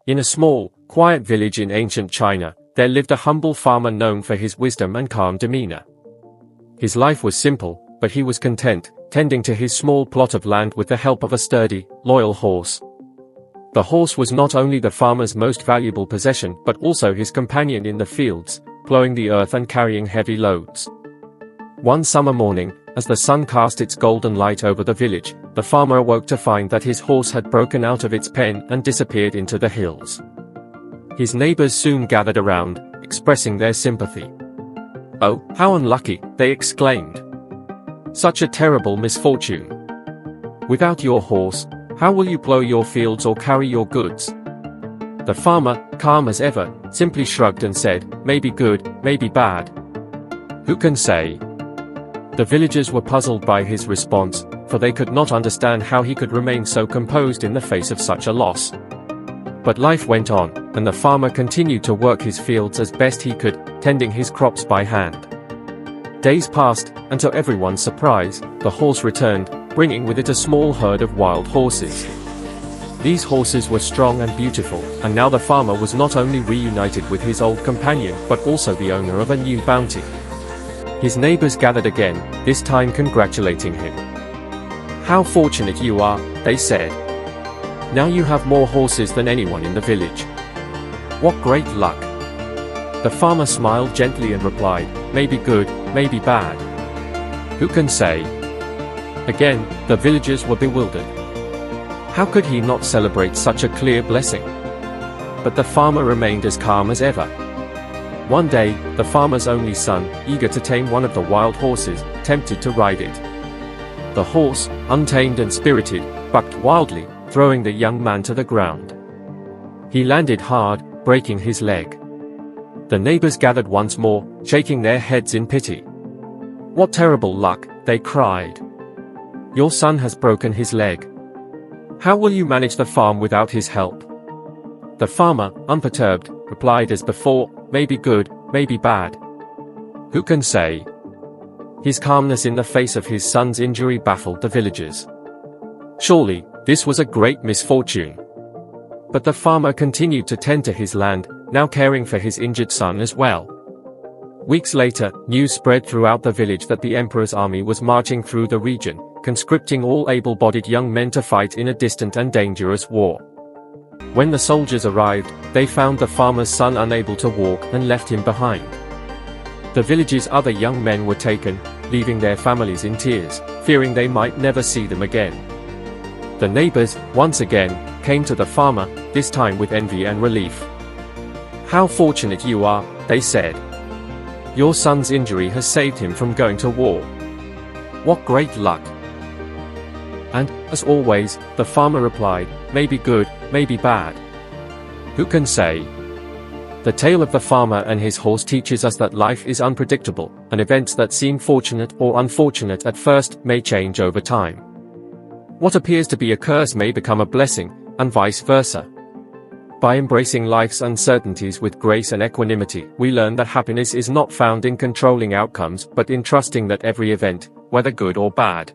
In a small, quiet village in ancient China, there lived a humble farmer known for his wisdom and calm demeanor. His life was simple, but he was content, tending to his small plot of land with the help of a sturdy, loyal horse. The horse was not only the farmer's most valuable possession but also his companion in the fields, plowing the earth and carrying heavy loads. One summer morning, as the sun cast its golden light over the village, the farmer awoke to find that his horse had broken out of its pen and disappeared into the hills. His neighbors soon gathered around, expressing their sympathy. "Oh, how unlucky," they exclaimed. "Such a terrible misfortune. Without your horse, how will you plow your fields or carry your goods?" The farmer, calm as ever, simply shrugged and said, "Maybe good, maybe bad. Who can say?" The villagers were puzzled by his response, for they could not understand how he could remain so composed in the face of such a loss. But life went on, and the farmer continued to work his fields as best he could, tending his crops by hand. Days passed, and to everyone's surprise, the horse returned, bringing with it a small herd of wild horses. These horses were strong and beautiful, and now the farmer was not only reunited with his old companion but also the owner of a new bounty. His neighbors gathered again, this time congratulating him. "How fortunate you are," they said. "Now you have more horses than anyone in the village. What great luck." The farmer smiled gently and replied, "Maybe good, maybe bad. Who can say?" Again, the villagers were bewildered. How could he not celebrate such a clear blessing? But the farmer remained as calm as ever. One day, the farmer's only son, eager to tame one of the wild horses, tempted to ride it. The horse, untamed and spirited, bucked wildly, throwing the young man to the ground. He landed hard, breaking his leg. The neighbors gathered once more, shaking their heads in pity. "What terrible luck," they cried. "Your son has broken his leg. How will you manage the farm without his help?" The farmer, unperturbed, replied as before, "Maybe good, maybe bad. Who can say?" His calmness in the face of his son's injury baffled the villagers. Surely, this was a great misfortune. But the farmer continued to tend to his land, now caring for his injured son as well. Weeks later, news spread throughout the village that the emperor's army was marching through the region, conscripting all able-bodied young men to fight in a distant and dangerous war. When the soldiers arrived, they found the farmer's son unable to walk and left him behind. The village's other young men were taken, leaving their families in tears, fearing they might never see them again. The neighbors, once again, came to the farmer, this time with envy and relief. "How fortunate you are," they said. "Your son's injury has saved him from going to war. What great luck." And, as always, the farmer replied, "Maybe good, maybe bad. Who can say?" The tale of the farmer and his horse teaches us that life is unpredictable, and events that seem fortunate or unfortunate at first may change over time. What appears to be a curse may become a blessing, and vice versa. By embracing life's uncertainties with grace and equanimity, we learn that happiness is not found in controlling outcomes but in trusting that every event, whether good or bad,